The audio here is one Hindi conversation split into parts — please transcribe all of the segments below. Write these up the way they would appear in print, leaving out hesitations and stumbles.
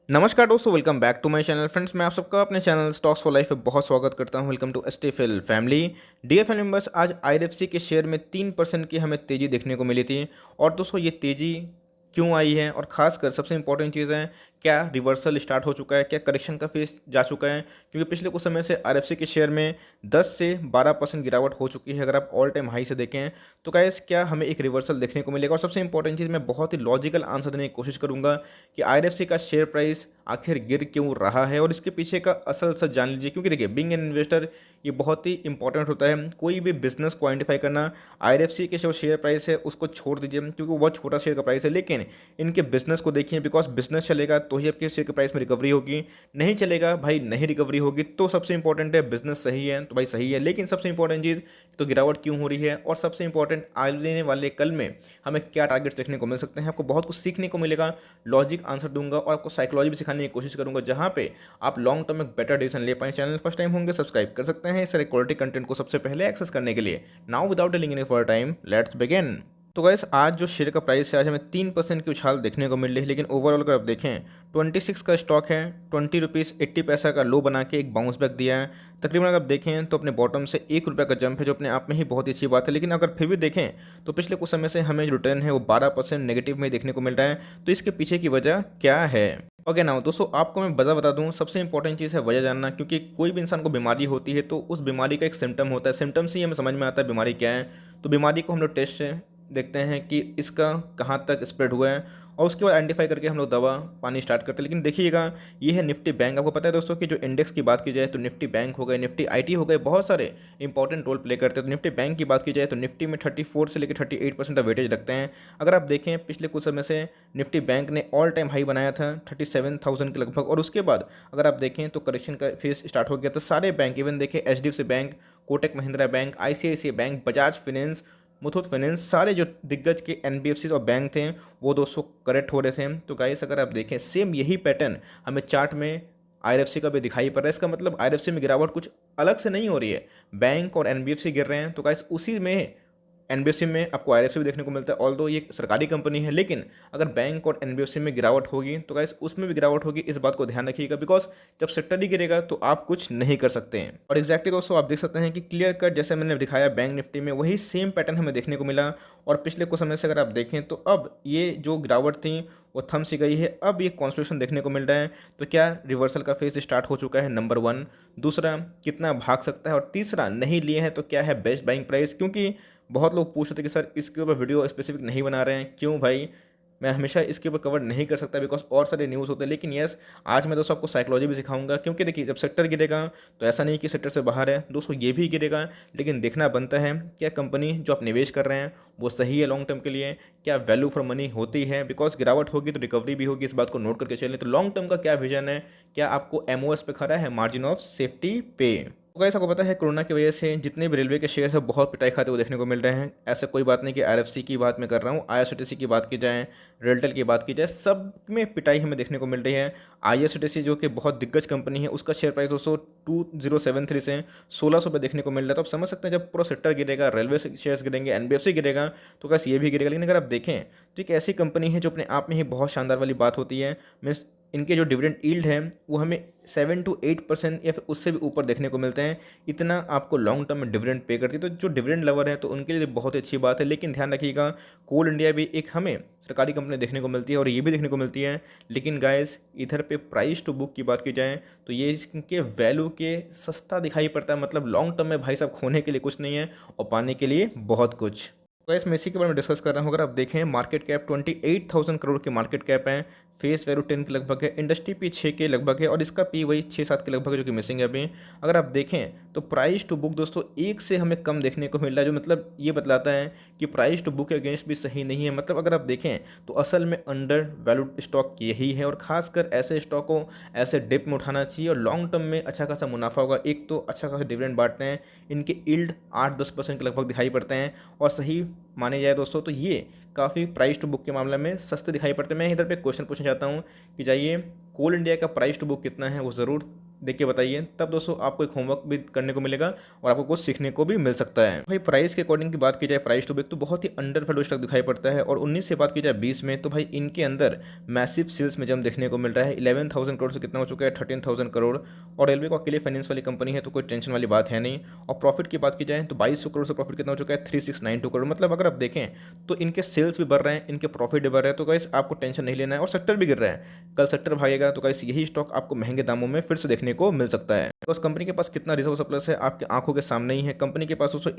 नमस्कार दोस्तों, welcome back to my channel. Friends, मैं आप सबका अपने चैनल स्टॉक्स फॉर लाइफ पे बहुत स्वागत करता हूं। Welcome to STFL family. Dear family members, आज आईआरएफसी के शेयर में 3% की हमें तेज़ी देखने को मिली थी। और दोस्तों, ये तेज़ी क्यों आई है और ख़ासकर सबसे इंपॉर्टेंट चीज़ है, क्या रिवर्सल स्टार्ट हो चुका है, क्या करेक्शन का फेज जा चुका है? क्योंकि पिछले कुछ समय से आईआरएफसी के शेयर में 10 से 12% गिरावट हो चुकी है। अगर आप ऑल टाइम हाई से देखें तो गाइस, क्या हमें एक रिवर्सल देखने को मिलेगा? और सबसे इंपॉर्टेंट चीज़, मैं बहुत ही लॉजिकल आंसर देने की कोशिश करूंगा कि आईआरएफसी का शेयर प्राइस आखिर गिर क्यों रहा है और इसके पीछे का असल सच जान लीजिए। क्योंकि देखिए, बीइंग एन इन्वेस्टर ये बहुत ही इंपॉर्टेंट होता है, कोई भी बिजनेस को आइडेंटिफाई करना। आईआरएफसी के जो शेयर प्राइस है उसको छोड़ दीजिए, क्योंकि वो बहुत छोटा शेयर का प्राइस है, लेकिन इनके बिजनेस को देखिए। बिकॉज बिजनेस चलेगा तो ही आपके शेयर के प्राइस में रिकवरी होगी, नहीं चलेगा भाई नहीं रिकवरी होगी। तो सबसे इंपॉर्टेंट है, बिजनेस सही है तो भाई सही है, लेकिन सबसे इंपॉर्टेंट चीज़ तो गिरावट क्यों हो रही है और सबसे इंपॉर्टेंट आने वाले कल में हमें क्या टारगेट्स देखने को मिल सकते हैं। आपको बहुत कुछ सीखने को मिलेगा, लॉजिक आंसर दूंगा और आपको साइकोलॉजी भी सिखाने की कोशिश करूंगा, जहां पे आप लॉन्ग टर्म में बेटर डिसीजन ले पाएं। चैनल फर्स्ट टाइम होंगे, सब्सक्राइब कर सकते हैं इस तरह क्वालिटी कंटेंट को सबसे पहले एक्सेस करने के लिए। Now without telling any for time, let's begin. तो गैस, आज जो शेयर का प्राइस है, आज हमें 3% की उछाल देखने को मिल रही है, लेकिन ओवरऑल अगर आप देखें 26 का स्टॉक है, 20 रुपीज़ 80 पैसा का लो बना के एक बाउंस बैक दिया है। तकरीबन अगर आप देखें तो अपने बॉटम से 1 रुपये का जंप है, जो अपने आप में ही बहुत ही अच्छी बात है। लेकिन अगर फिर भी देखें तो पिछले कुछ समय से हमें जो रिटर्न है वो 12% नेगेटिव में देखने को मिल रहा है। तो इसके पीछे की वजह क्या है? ओके नाउ दोस्तों, आपको मैं वजह बता दूं। सबसे इंपॉर्टेंट चीज़ है वजह जानना, क्योंकि कोई भी इंसान को बीमारी होती है तो उस बीमारी का एक सिम्टम होता है, सिम्टम से ही हमें समझ में आता है बीमारी क्या है। तो बीमारी को हम लोग टेस्ट से देखते हैं कि इसका कहाँ तक स्प्रेड हुआ है, और उसके बाद आइडेंटिफाई करके हम लोग दवा पानी स्टार्ट करते हैं। लेकिन देखिएगा, ये है निफ्टी बैंक। आपको पता है दोस्तों कि जो इंडेक्स की बात की जाए तो निफ्टी बैंक हो गए, निफ्टी आईटी हो गए, बहुत सारे इंपॉर्टेंट रोल प्ले करते हैं। तो निफ्टी बैंक की बात की जाए तो निफ्टी में 34 से लेकर 38% का वेटेज रखते हैं। अगर आप देखें पिछले कुछ समय से निफ्टी बैंक ने ऑल टाइम हाई बनाया था 37,000 के लगभग, और उसके बाद अगर आप देखें तो करेक्शन का फेज स्टार्ट हो गया। तो सारे बैंक, इवन देखें HDFC bank, Kotak Mahindra bank, ICICI bank, Bajaj finance, Muthoot finance, सारे जो दिग्गज के एनबीएफसी और बैंक थे वो दोस्तों करेक्ट हो रहे थे। तो गाइस, अगर आप देखें सेम यही पैटर्न हमें चार्ट में आईआरएफसी का भी दिखाई पड़ रहा है। इसका मतलब आईआरएफसी में गिरावट कुछ अलग से नहीं हो रही है, बैंक और एनबीएफसी गिर रहे हैं। तो गाइस, उसी में एनबीएफसी में आपको आईआरएफसी भी देखने को मिलता है। ऑल्दो ये सरकारी कंपनी है, लेकिन अगर बैंक और एनबीएफसी में गिरावट होगी तो गाइस उसमें भी गिरावट होगी। इस बात को ध्यान रखिएगा, बिकॉज जब सेक्टर ही गिरेगा तो आप कुछ नहीं कर सकते हैं। और एग्जैक्टली दोस्तों, आप देख सकते हैं कि क्लियर कट जैसे मैंने दिखाया बैंक निफ्टी में, वही सेम पैटर्न हमें देखने को मिला। और पिछले कुछ समय से अगर आप देखें तो अब ये जो गिरावट थी वो थम सी गई है, अब ये कॉन्स्टिट्यूशन देखने को मिल रहा है। तो क्या रिवर्सल का फेज स्टार्ट हो चुका है? Number one. दूसरा, कितना भाग सकता है? और तीसरा, नहीं लिए हैं तो क्या है बेस्ट बाइंग प्राइस? क्योंकि बहुत लोग पूछ रहे थे कि सर इसके ऊपर वीडियो स्पेसिफिक नहीं बना रहे हैं, क्यों भाई? मैं हमेशा इसके ऊपर कवर नहीं कर सकता, बिकॉज और सारे न्यूज़ होते हैं। लेकिन यस, आज मैं दोस्तों आपको साइकोलॉजी भी सिखाऊंगा, क्योंकि देखिए जब सेक्टर गिरेगा तो ऐसा नहीं कि सेक्टर से बाहर है दोस्तों, ये भी गिरेगा। लेकिन देखना बनता है क्या कंपनी जो आप निवेश कर रहे हैं वो सही है लॉन्ग टर्म के लिए, क्या वैल्यू फॉर मनी होती है? बिकॉज गिरावट होगी तो रिकवरी भी होगी, इस बात को नोट करके चलें। तो लॉन्ग टर्म का क्या विजन है? क्या आपको एमओएस पे खड़ा है, मार्जिन ऑफ सेफ्टी पे? तो गाइस, आपको पता है कोरोना की वजह से जितने भी रेलवे के शेयर है बहुत पिटाई खाते हुए देखने को मिल रहे हैं। ऐसा कोई बात नहीं कि आरएफसी की बात मैं कर रहा हूँ, आईआरसीटीसी की बात की जाए, रेलटेल की बात की जाए, सब में पिटाई हमें देखने को मिल रही है। आईआरसीटीसी जो कि बहुत दिग्गज कंपनी है, उसका शेयर प्राइस दोस्तों 2073 से 1600 पे देखने को मिल रहा है। तो आप समझ सकते हैं जब पूरा सेक्टर गिरेगा, रेलवे शेयर्स गिरेंगे, एनबीएफसी गिरेगा, तो कैसे ये भी गिरेगा। लेकिन अगर आप देखें तो एक ऐसी कंपनी है जो अपने आप में ही बहुत शानदार वाली बात होती है। मीन्स इनके जो डिविडेंड यील्ड है वो हमें 7 to 8% या फिर उससे भी ऊपर देखने को मिलते हैं। इतना आपको लॉन्ग टर्म में डिविडेंड पे करती है। तो जो डिविडेंड लवर है तो उनके लिए बहुत ही अच्छी बात है। लेकिन ध्यान रखिएगा, कोल इंडिया भी एक हमें सरकारी कंपनी देखने को मिलती है और ये भी देखने को मिलती है। लेकिन गाइस, इधर पे प्राइस टू बुक की बात की जाए तो ये इसके वैल्यू के सस्ता दिखाई पड़ता है। मतलब लॉन्ग टर्म में भाई साहब खोने के लिए कुछ नहीं है और पाने के लिए बहुत कुछ। तो इस में इसी के बारे में डिस्कस कर रहा हूँ। अगर आप देखें मार्केट कैप 28,000 करोड़ की मार्केट कैप है, फेस वैल्यू 10 के लगभग है, इंडस्ट्री पी 6 के लगभग है, और इसका पी वही 6-7 के लगभग है, जो कि मिसिंग है अभी। अगर आप देखें तो प्राइस टू बुक दोस्तों एक से हमें कम देखने को मिल रहा है, जो मतलब ये बतलाता है कि प्राइस टू बुक के अगेंस्ट भी सही नहीं है। मतलब अगर आप देखें तो असल में अंडर वैल्यूड स्टॉक यही है, और खासकर ऐसे स्टॉक को ऐसे डिप में उठाना चाहिए और लॉन्ग टर्म में अच्छा खासा मुनाफा होगा। एक तो अच्छा खासा डिविडेंड बांटते हैं, इनके यील्ड 8-10% के लगभग दिखाई पड़ते हैं, और सही माने जाए दोस्तों तो ये काफ़ी प्राइस टू बुक के मामले में सस्ते दिखाई पड़ते हैं। मैं इधर पे क्वेश्चन पूछना चाहता हूँ कि जाइए, कोल इंडिया का प्राइस टू बुक कितना है वो ज़रूर देख के बताइए, तब दोस्तों आपको एक होमवर्क भी करने को मिलेगा और आपको कुछ सीखने को भी मिल सकता है। भाई प्राइस के अकॉर्डिंग की बात की जाए, प्राइस टू बुक तो बहुत ही अंडर वैल्यू स्टॉक दिखाई पड़ता है। और 19 से बात की जाए 20 में, तो भाई इनके अंदर मैसिव सेल्स में जम देखने को मिल रहा है। 11,000 करोड़ से कितना हो चुका है, 13,000 करोड़। और रेलवे को अकेले फाइनेंस वाली कंपनी है तो कोई टेंशन वाली बात है नहीं। और प्रॉफिट की बात की जाए तो 2200 करोड़ से प्रॉफिट कितना हो चुका है, 3692 करोड़। मतलब अगर आप देखें तो इनके सेल्स भी बढ़ रहे हैं, इनके प्रॉफिट भी बढ़ रहे हैं। तो गाइस आपको टेंशन नहीं लेना है। और सेक्टर भी गिर रहा है, कल सेक्टर भागेगा तो गाइस यही स्टॉक आपको महंगे दामों में फिर से देखने को मिल सकता है। तो उस कंपनी के पास कितना रिजर्व सरप्लस है आपकी आंखों के सामने ही है। कंपनी के पास दोस्तों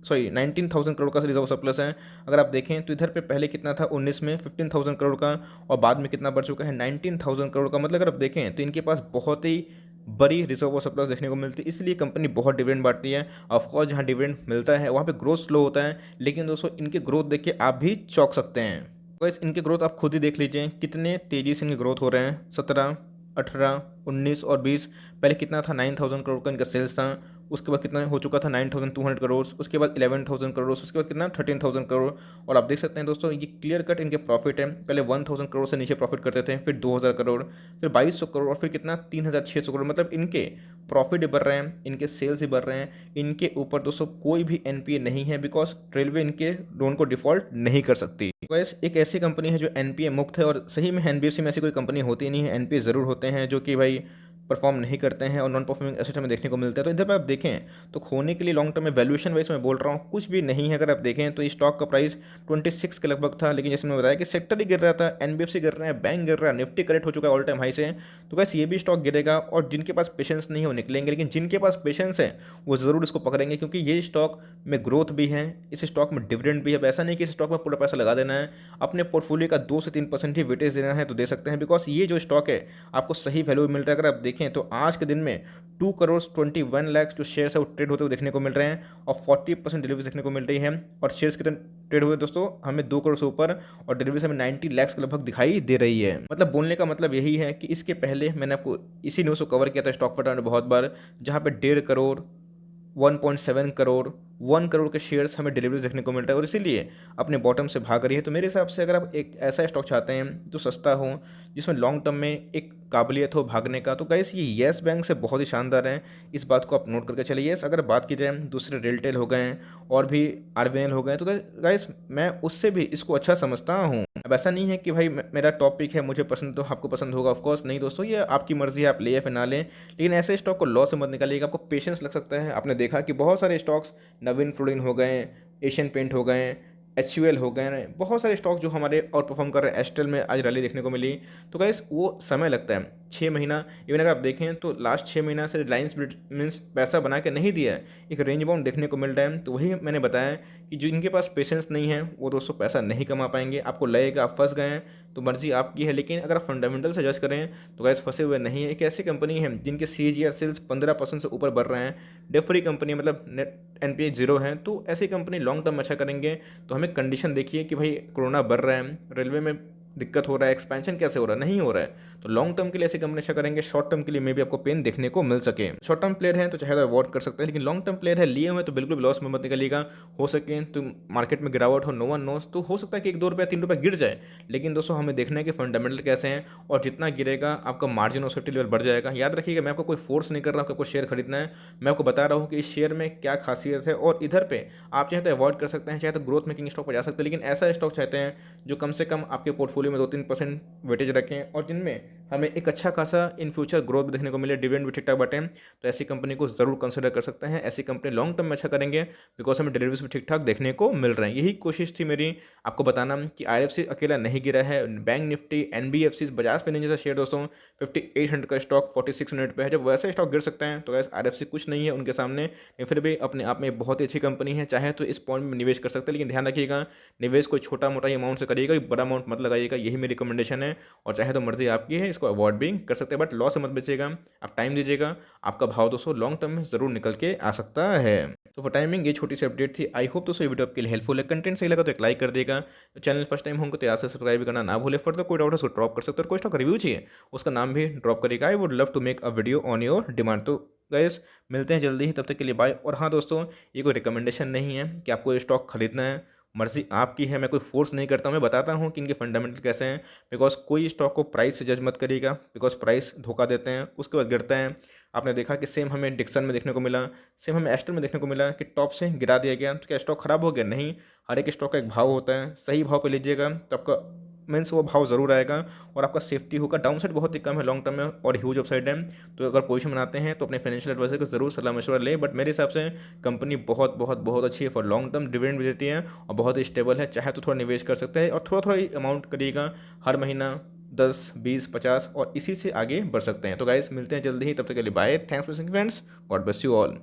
19,000 करोड़ का रिजर्व सरप्लस है। अगर आप देखें तो इधर पे पहले कितना था 19 में 15,000 करोड़ का, और बाद में कितना बढ़ चुका है 19,000 करोड़ का। मतलब अगर आप देखें तो इनके पास बहुत ही बड़ी रिजर्व और सरप्लस देखने को मिलती है। इसलिए कंपनी बहुत डिविडेंड बांटती है। ऑफकोर्स जहाँ डिविडेंड मिलता है वहाँ पे ग्रोथ स्लो होता है, लेकिन दोस्तों इनके ग्रोथ देख के आप भी चौंक सकते हैं। तो इनके ग्रोथ आप खुद ही देख लीजिए कितने तेज़ी से इनके ग्रोथ हो रहे हैं। 17, 18, 19 और 20। पहले कितना था 9,000 करोड़ का इनका सेल्स था। उसके बाद कितना हो चुका था 9,200 करोड़। उसके बाद 11,000 करोड़। उसके बाद कितना 13,000 करोड़। और आप देख सकते हैं दोस्तों ये क्लियर कट इनके प्रॉफिट है। पहले 1,000 करोड़ से नीचे प्रॉफिट करते थे, फिर 2,000 करोड़, फिर 2,200 करोड़, और फिर कितना 3,600 करोड़। मतलब इनके प्रॉफिट भी बढ़ रहे हैं, इनके सेल्स भी बढ़ रहे हैं। इनके ऊपर दोस्तों कोई भी एनपीए नहीं है, बिकॉज रेलवे इनके लोन को डिफॉल्ट नहीं कर सकती। वैसे एक ऐसी कंपनी है जो एनपीए मुक्त है, और सही में एनबीएफसी में ऐसी कोई कंपनी होती नहीं है। एनपीए ज़रूर होते हैं जो कि भाई परफॉर्म नहीं करते हैं और नॉन परफॉर्मिंग एसेट हमें देखने को मिलता है। तो इधर पर आप देखें तो खोने के लिए लॉन्ग टर्म में वैल्यूएशन वाइज मैं बोल रहा हूँ कुछ भी नहीं है। अगर आप देखें तो स्टॉक का प्राइस 26 के लगभग था, लेकिन जैसे मैंने बताया कि सेक्टर ही गिर रहा था, एनबीएफसी गिर रहे हैं, बैंक गिर रहा है, निफ्टी करेक्ट हो चुका है ऑल टाइम हाई से। तो वैसे ये भी स्टॉक गिरेगा, और जिनके पास पेशेंस नहीं है वो निकलेंगे, लेकिन जिनके पास पेशेंस है वो ज़रूर इसको पकड़ेंगे, क्योंकि ये स्टॉक में ग्रोथ भी है, इस स्टॉक में डिविडेंड भी है। ऐसा नहीं कि इस स्टॉक में पूरा पैसा लगा देना है, अपने पोर्टफोलियो का 2 से 3% ही वेटेज देना है तो दे सकते हैं, बिकॉज ये जो स्टॉक है आपको सही वैल्यू मिल रहा है। अगर आप देखें तो आज के दिन में 2,21,00,000 जो शेयर्स है वो ट्रेड होते हुए देखने को मिल रहे हैं, और 40% डिलीवरी देखने को मिल रही है। और शेयर्स कितने ट्रेड हुए दोस्तों, हमें 2 करोड़ से ऊपर, और डिलीवरी हमें 90 लाख के लगभग दिखाई दे रही है। मतलब बोलने का मतलब यही है कि इसके पहले मैंने आपको इसी न्यूज़ को कवर किया था स्टॉक फटाफट बहुत बार, जहाँ पे 1.5 करोड़, 1.7 करोड़, 1 करोड़ के शेयर्स हमें डिलीवरीज देखने को मिलता है, और इसीलिए अपने बॉटम से भाग रही है। तो मेरे हिसाब से अगर आप एक ऐसा स्टॉक चाहते हैं जो सस्ता हो, जिसमें लॉन्ग टर्म में एक काबिलियत हो भागने का, तो गाइस ये येस बैंक से बहुत ही शानदार है। इस बात को आप नोट करके चलिए। येस अगर बात की जाए दूसरे रेलटेल हो गए और भी आरबीएल हो गए, तो गाइस मैं उससे भी इसको अच्छा समझता हूँ। अब ऐसा नहीं है कि भाई मेरा टॉपिक है, मुझे पसंद तो आपको पसंद होगा, ऑफकोर्स नहीं दोस्तों, ये आपकी मर्जी है, आप ले या फिर ना लें। लेकिन ऐसे स्टॉक को लॉस से मत निकालिएगा, आपको पेशेंस लग सकता है। आपने देखा कि बहुत सारे स्टॉक्स, नवीन फ्लोरिन हो गए, एशियन पेंट हो गए, एचयूएल हो गए, बहुत सारे स्टॉक जो हमारे आउट परफॉर्म कर रहे हैं। एस्ट्रल में आज रैली देखने को मिली। तो गाइस वो समय लगता है 6 महीना। इवन अगर आप देखें तो लास्ट 6 महीना से रिलायंस मीन्स पैसा बना के नहीं दिया है, एक रेंज बाउंड देखने को मिल रहा है। तो वही मैंने बताया कि जो इनके पास पेशेंस नहीं है वो दोस्तों पैसा नहीं कमा पाएंगे। आपको लगेगा आप फंस गए हैं तो मर्जी आपकी है, लेकिन अगर आप फंडामेंटल से जज करें तो गैस फंसे हुए नहीं है। एक ऐसी कंपनी है जिनके CAGR सेल्स 15% से ऊपर बढ़ रहे हैं, डेट फ्री कंपनी, मतलब नेट एनपीए जीरो है। तो ऐसी कंपनी लॉन्ग टर्म अच्छा करेंगे। तो हमें कंडीशन देखिए कि भाई कोरोना बढ़ रहा है, रेलवे में दिक्कत हो रहा है, एक्सपेंशन कैसे हो रहा है, नहीं हो रहा है। तो लॉन्ग टर्म के लिए ऐसी कंपनी अच्छा करेंगे, शॉर्ट टर्म के लिए मे भी आपको पेन देखने को मिल सके। शॉर्ट टर्म प्लेयर है तो चाहे तो अवॉइड कर सकते हैं, लेकिन लॉन्ग टर्म प्लेयर है लिए हुए तो बिल्कुल भी लॉस में मत निकलिएगा। हो सके तो मार्केट में गिरावट हो, नो वन नोस, तो हो सकता है कि 1-2 रुपया 3 रुपया गिर जाए, लेकिन दोस्तों हमें देखना है कि फंडामेंटल कैसे हैं, और जितना गिरेगा आपका मार्जिन ऑफ सेफ्टी लेवल बढ़ जाएगा। याद रखिएगा मैं आपको कोई फोर्स नहीं कर रहा हूँ कि आपको शेयर खरीदना है, मैं आपको बता रहा हूँ कि इस शेयर में क्या खासियत है, और इधर पे आप चाहे तो अवॉइड कर सकते हैं, चाहे तो ग्रोथ मेकिंग स्टॉक पर जा सकते हैं, लेकिन ऐसा स्टॉक चाहते हैं जो कम से कम आपके पोर्टफोलियो में 2-3% वेटेज रखें, और जिनमें हमें एक अच्छा खासा इन फ्यूचर ग्रोथ भी देखने को मिले, डिविडेंड भी ठीक ठाक बटे। तो ऐसी कंपनी को जरूर कंसिडर कर सकते हैं। ऐसी कंपनी लॉन्ग टर्म में अच्छा करेंगे, बिकॉज हमें डिलीवरीज भी ठीक ठाक देखने को मिल रहे हैं। यही कोशिश थी मेरी आपको बताना कि IRFC अकेला नहीं गिरा है, bank Nifty, NBFC, Bajaj finance जैसा शेयर दोस्तों 5800 का स्टॉक 46 मिनट पे है। जब वैसे स्टॉक गिर सकते हैं तो गैस IRFC कुछ नहीं है उनके सामने, फिर भी अपने आप में बहुत ही अच्छी कंपनी है। चाहे तो इस पॉइंट में निवेश कर सकते हैं, लेकिन ध्यान रखिएगा निवेश कोई छोटा मोटा अमाउंट से करिएगा, बड़ा अमाउंट मत लगाइएगा, यही मेरी रिकमेंडेशन है। और चाहे तो मर्जी आपकी है, इसको अवॉइड भी कर सकते हैं, बट लॉस से मत बेचिएगा। आप टाइम दीजिएगा, आपका भाव दोस्तों लॉन्ग टर्म में जरूर निकल के आ सकता है। तो फॉर टाइमिंग ये छोटी सी अपडेट थी। आई होप दोस्तों ये वीडियो आपके लिए हेल्पफुल है। कंटेंट सही लगा तो एक लाइक कर देगा, चैनल फर्स्ट टाइम होंगे तो याद से सब्सक्राइब करना ना भूले। फर्दर कोई डाउट है उसको ड्रॉप कर सकते हो, और कोई स्टॉक रिव्यू चाहिए उसका नाम भी ड्रॉप करेगा। I would love to make a video on your demand. तो गाइस मिलते हैं जल्दी ही, तब तक के लिए बाय। और हाँ दोस्तों, ये कोई रिकमेंडेशन नहीं है कि आपको ये स्टॉक खरीदना है, मर्जी आपकी है, मैं कोई फोर्स नहीं करता हूँ, मैं बताता हूँ कि इनके फंडामेंटल कैसे हैं। बिकॉज कोई स्टॉक को प्राइस से जज मत करिएगा, बिकॉज प्राइस धोखा देते हैं, उसके बाद गिरते हैं। आपने देखा कि सेम हमें डिक्सन में देखने को मिला, सेम हमें एस्टर में देखने को मिला कि टॉप से गिरा दिया गया। तो क्या स्टॉक खराब हो गया? नहीं। हर एक स्टॉक का एक भाव होता है, सही भाव पे लीजिएगा तो आपका मीन्स वो भाव ज़रूर आएगा और आपका सेफ्टी होगा। डाउन साइड बहुत ही कम है लॉन्ग टर्म में और ह्यूज अपसाइड है। तो अगर पोजीशन बनाते हैं तो अपने फाइनेंशियल एडवाइजर को जरूर सलाह मशवरा लें। बट मेरे हिसाब से कंपनी बहुत बहुत बहुत अच्छी है फॉर लॉन्ग टर्म, डिविडेंड भी देती है और बहुत ही स्टेबल है। चाहे तो थोड़ा निवेश कर सकते हैं और थोड़ा थोड़ा ही अमाउंट करिएगा हर महीना, 10, 20, 50 और इसी से आगे बढ़ सकते हैं। तो गाइस मिलते हैं जल्दी ही, तब तक के लिए bye. Thanks for listening friends, God bless you all.